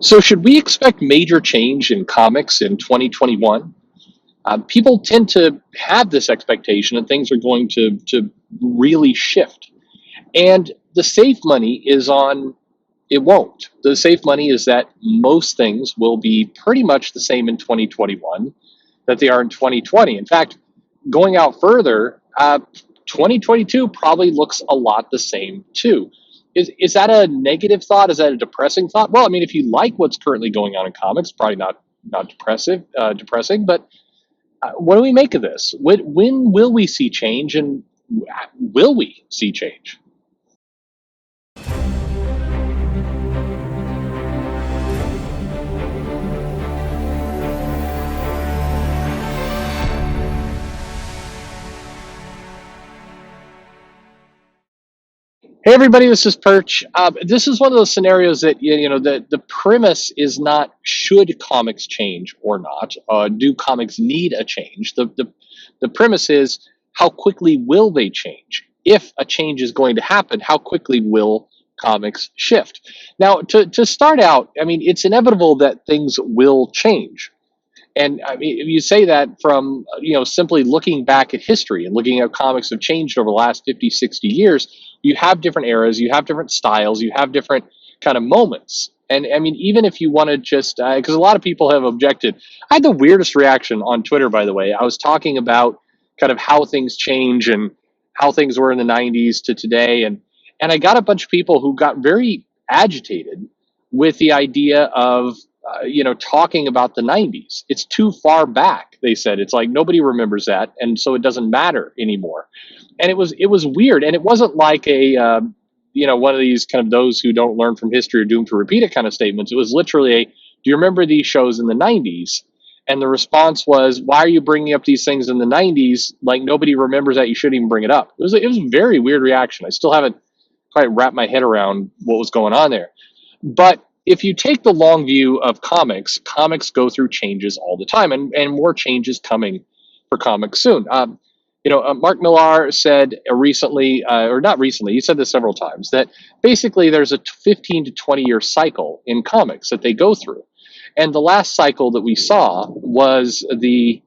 So, should we expect major change in comics in 2021? People tend to have this expectation that things are going to really shift. And the safe money is on it won't. The safe money is that most things will be pretty much the same in 2021 that they are in 2020. In fact, going out further, 2022 probably looks a lot the same too. Is that a negative thought? Is that a depressing thought? Well, I mean, if you like what's currently going on in comics, probably not depressing. But what do we make of this? When will we see change, and will we see change? Hey everybody, this is Perch. This is one of those scenarios that the premise is not should comics change or not. Do comics need a change? The premise is how quickly will they change? If a change is going to happen, how quickly will comics shift? Now, to start out, I mean, it's inevitable that things will change. And I mean, if you say that from, simply looking back at history and looking at how comics have changed over the last 50, 60 years, you have different eras, you have different styles, you have different kind of moments. And I mean, even if you want to just, because a lot of people have objected. I had the weirdest reaction on Twitter, by the way. I was talking about kind of how things change and how things were in the 90s to today. And I got a bunch of people who got very agitated with the idea of talking about the 90s. It's too far back, they said. It's like nobody remembers that, and so it doesn't matter anymore. And it was weird, and it wasn't like a one of these kind of those who don't learn from history are doomed to repeat it kind of statements. It was literally a, do you remember these shows in the 90s? And the response was, why are you bringing up these things in the 90s? Like nobody remembers that. You shouldn't even bring it up. It was a very weird reaction. I still haven't quite wrapped my head around what was going on there. But if you take the long view of comics, comics go through changes all the time, and more changes coming for comics soon. Mark Millar said recently, or not recently, he said this several times, that basically there's a 15 to 20-year cycle in comics that they go through. And the last cycle that we saw was the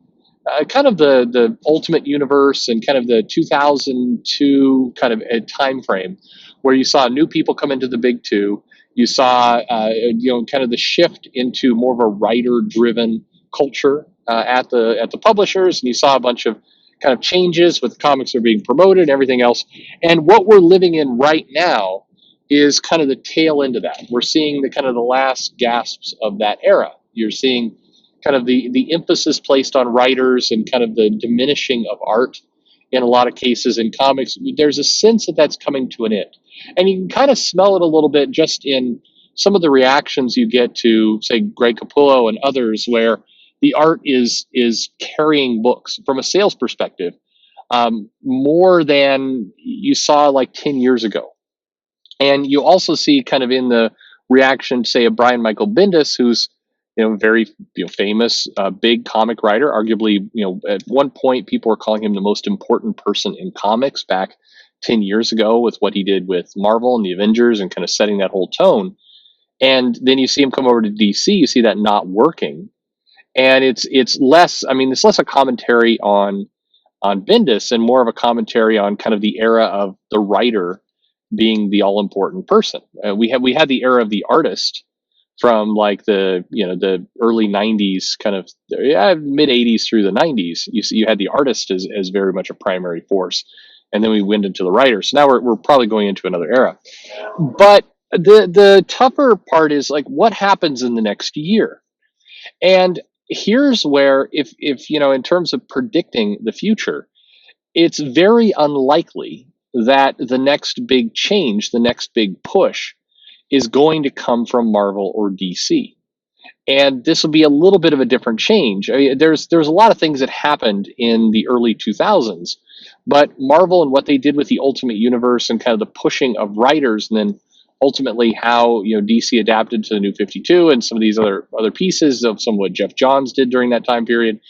kind of the Ultimate Universe and kind of the 2002 kind of a time frame where you saw new people come into the big two. You saw, kind of the shift into more of a writer-driven culture at the publishers, and you saw a bunch of kind of changes with comics that are being promoted and everything else. And what we're living in right now is kind of the tail end of that. We're seeing the kind of the last gasps of that era. You're seeing kind of the emphasis placed on writers and kind of the diminishing of art in a lot of cases in comics. There's a sense that that's coming to an end. And you can kind of smell it a little bit just in some of the reactions you get to, say, Greg Capullo and others, where the art is carrying books from a sales perspective more than you saw like 10 years ago. And you also see kind of in the reaction, say, of Brian Michael Bendis, who's very famous, big comic writer. Arguably, at one point, people were calling him the most important person in comics back 10 years ago with what he did with Marvel and the Avengers and kind of setting that whole tone. And then you see him come over to DC, you see that not working. And it's less, I mean, it's less a commentary on Bendis and more of a commentary on kind of the era of the writer being the all important person. We had the era of the artist from like the early 90s, kind of mid 80s through the 90s. You had the artist as very much a primary force, and then we went into the writers. So now we're probably going into another era. But the tougher part is like what happens in the next year. And here's where if in terms of predicting the future, it's very unlikely that the next big change, the next big push, is going to come from Marvel or DC. And this will be a little bit of a different change. I mean, there's a lot of things that happened in the early 2000s, but Marvel and what they did with the Ultimate Universe and kind of the pushing of writers, and then ultimately how DC adapted to the New 52 and some of these other pieces of some of what Jeff Johns did during that time period.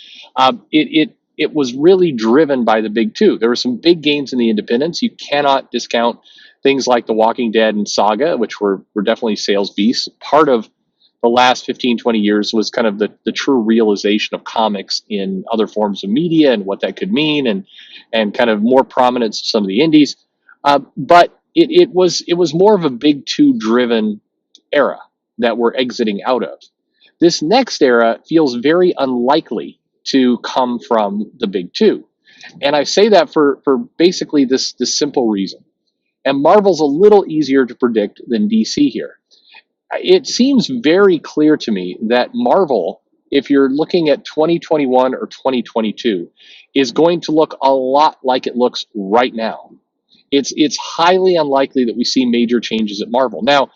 It was really driven by the big two. There were some big gains in the independents. You cannot discount things like The Walking Dead and Saga, which were definitely sales beasts. Part of the last 15, 20 years was kind of the true realization of comics in other forms of media and what that could mean, and kind of more prominence of some of the indies. But it was more of a big two driven era that we're exiting out of. This next era feels very unlikely to come from the big two. And I say that for basically this simple reason. And Marvel's a little easier to predict than DC here. It seems very clear to me that Marvel, if you're looking at 2021 or 2022, is going to look a lot like it looks right now. It's highly unlikely that we see major changes at Marvel. Now,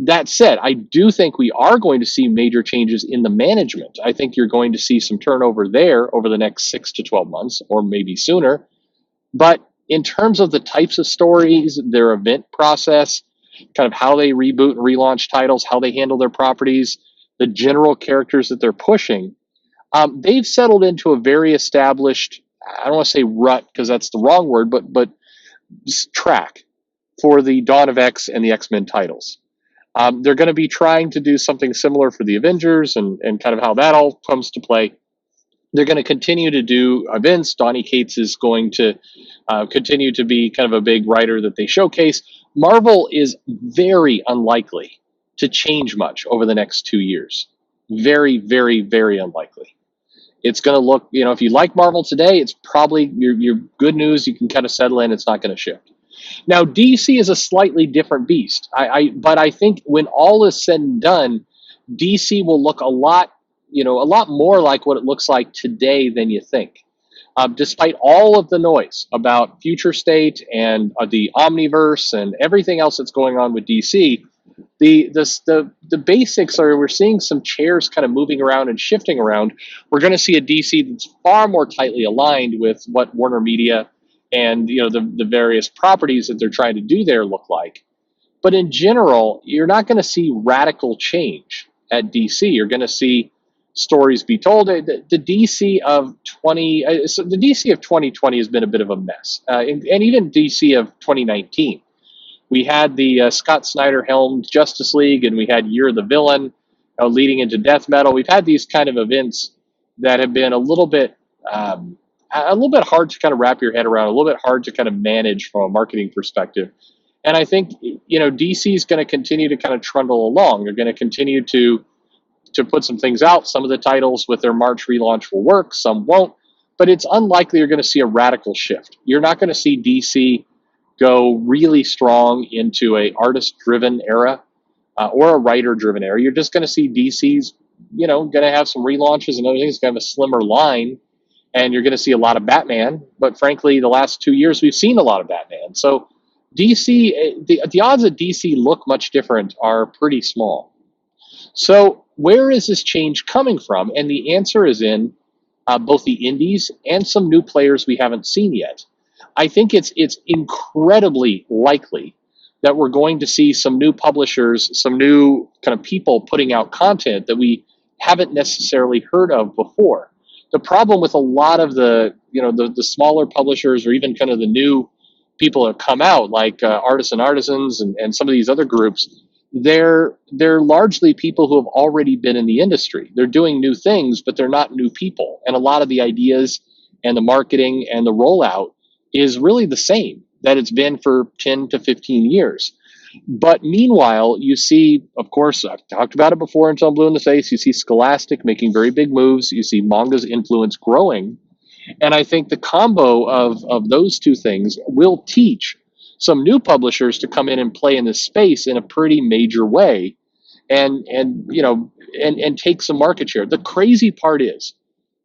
that said, I do think we are going to see major changes in the management. I think you're going to see some turnover there over the next 6 to 12 months, or maybe sooner. But in terms of the types of stories, their event process, kind of how they reboot and relaunch titles, how they handle their properties, the general characters that they're pushing, they've settled into a very established, I don't want to say rut because that's the wrong word, but track for the Dawn of X and the X-Men titles. They're going to be trying to do something similar for the Avengers and kind of how that all comes to play. They're going to continue to do events. Donny Cates is going to continue to be kind of a big writer that they showcase. Marvel is very unlikely to change much over the next 2 years. Very, very, very unlikely. It's going to look, if you like Marvel today, it's probably your good news. You can kind of settle in. It's not going to shift. Now, DC is a slightly different beast. But I think when all is said and done, DC will look a lot more like what it looks like today than you think. Despite all of the noise about future state and the omniverse and everything else that's going on with DC, the basics are we're seeing some chairs kind of moving around and shifting around. We're going to see a DC that's far more tightly aligned with what Warner Media and the various properties that they're trying to do there look like. But in general, you're not going to see radical change at DC. You're going to see stories be told. The DC of 2020 has been a bit of a mess, and even DC of 2019. We had the Scott Snyder helmed Justice League, and we had Year of the Villain, leading into Death Metal. We've had these kind of events that have been a little bit hard to kind of wrap your head around, a little bit hard to kind of manage from a marketing perspective. And I think DC is going to continue to kind of trundle along. They're going to continue to put some things out. Some of the titles with their March relaunch will work, some won't. But it's unlikely you're going to see a radical shift. You're not going to see DC go really strong into a artist-driven era or a writer-driven era. You're just going to see DC's, going to have some relaunches and other things. It's going to have a slimmer line, and you're going to see a lot of Batman. But frankly, the last 2 years we've seen a lot of Batman. So DC, the odds that DC look much different are pretty small. So where is this change coming from? And the answer is in both the indies and some new players we haven't seen yet. I think it's incredibly likely that we're going to see some new publishers, some new kind of people putting out content that we haven't necessarily heard of before. The problem with a lot of the smaller publishers, or even kind of the new people that come out, like Artisans and some of these other groups, they're largely people who have already been in the industry. They're doing new things, but they're not new people. And a lot of the ideas and the marketing and the rollout is really the same that it's been for 10 to 15 years. But meanwhile, you see, of course, I've talked about it before until I'm blue in the face, you see Scholastic making very big moves. You see manga's influence growing. And I think the combo of those two things will teach some new publishers to come in and play in this space in a pretty major way and take some market share. The crazy part is,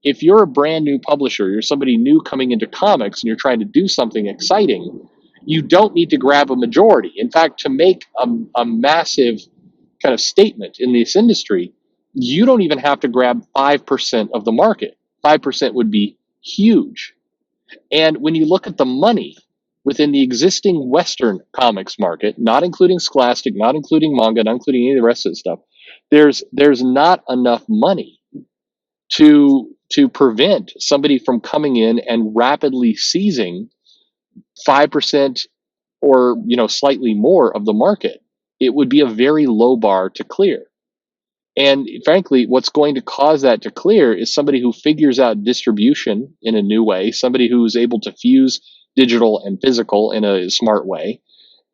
if you're a brand new publisher, you're somebody new coming into comics and you're trying to do something exciting, you don't need to grab a majority. In fact, to make a massive kind of statement in this industry, you don't even have to grab 5% of the market. 5% would be huge. And when you look at the money within the existing Western comics market, not including Scholastic, not including manga, not including any of the rest of the stuff, there's not enough money to prevent somebody from coming in and rapidly seizing 5% or slightly more of the market. It would be a very low bar to clear. And frankly, what's going to cause that to clear is somebody who figures out distribution in a new way, somebody who's able to fuse digital and physical in a smart way.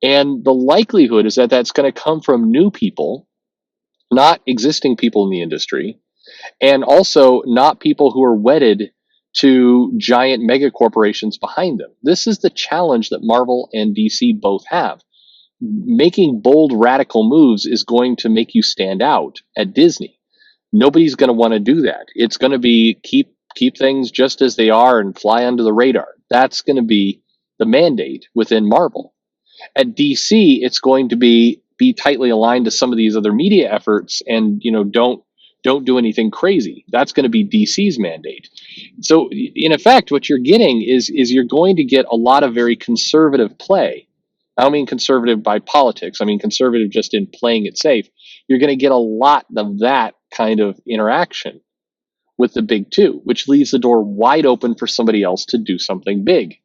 And the likelihood is that that's going to come from new people, not existing people in the industry, and also not people who are wedded to giant mega corporations behind them. This is the challenge that Marvel and DC both have. Making bold, radical moves is going to make you stand out at Disney. Nobody's going to want to do that. It's going to be keep things just as they are and fly under the radar. That's going to be the mandate within Marvel. At DC, it's going to be tightly aligned to some of these other media efforts, and don't do anything crazy. That's going to be DC's mandate. So in effect, what you're getting is you're going to get a lot of very conservative play. I don't mean conservative by politics. I mean conservative just in playing it safe. You're going to get a lot of that kind of interaction with the big two, which leaves the door wide open for somebody else to do something big.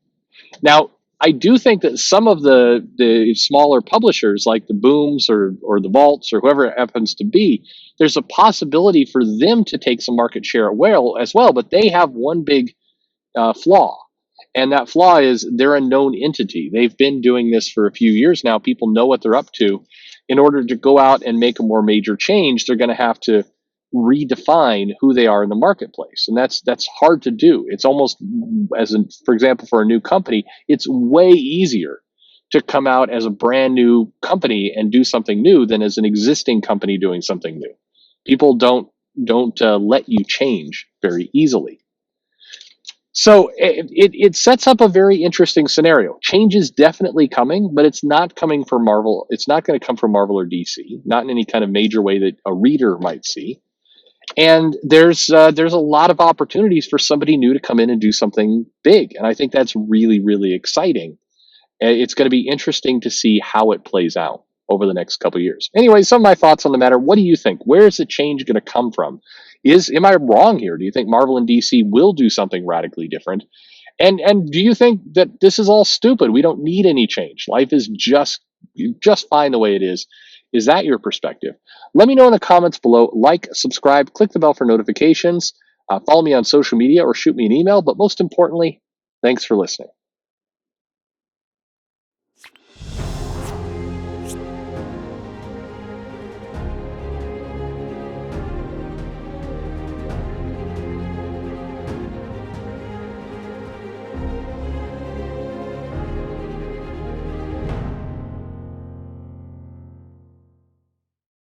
Now, I do think that some of the smaller publishers, like the Booms or the Vaults or whoever it happens to be, there's a possibility for them to take some market share as well. But they have one big flaw, and that flaw is they're a known entity. They've been doing this for a few years now. People know what they're up to. In order to go out and make a more major change, they're going to have to redefine who they are in the marketplace, and that's hard to do. It's almost, for example, for a new company, it's way easier to come out as a brand new company and do something new than as an existing company doing something new. People don't let you change very easily. So it sets up a very interesting scenario. Change is definitely coming, but it's not coming for Marvel. It's not going to come from Marvel or DC, not in any kind of major way that a reader might see. And there's a lot of opportunities for somebody new to come in and do something big, and I think that's really, really exciting. It's going to be interesting to see how it plays out over the next couple of years. Anyway, some of my thoughts on the matter. What do you think? Where is the change going to come from? Am I wrong here? Do you think Marvel and DC will do something radically different? And do you think that this is all stupid? We don't need any change. Life is just fine the way it is. Is that your perspective? Let me know in the comments below. Like, subscribe, click the bell for notifications, follow me on social media, or shoot me an email. But most importantly, thanks for listening.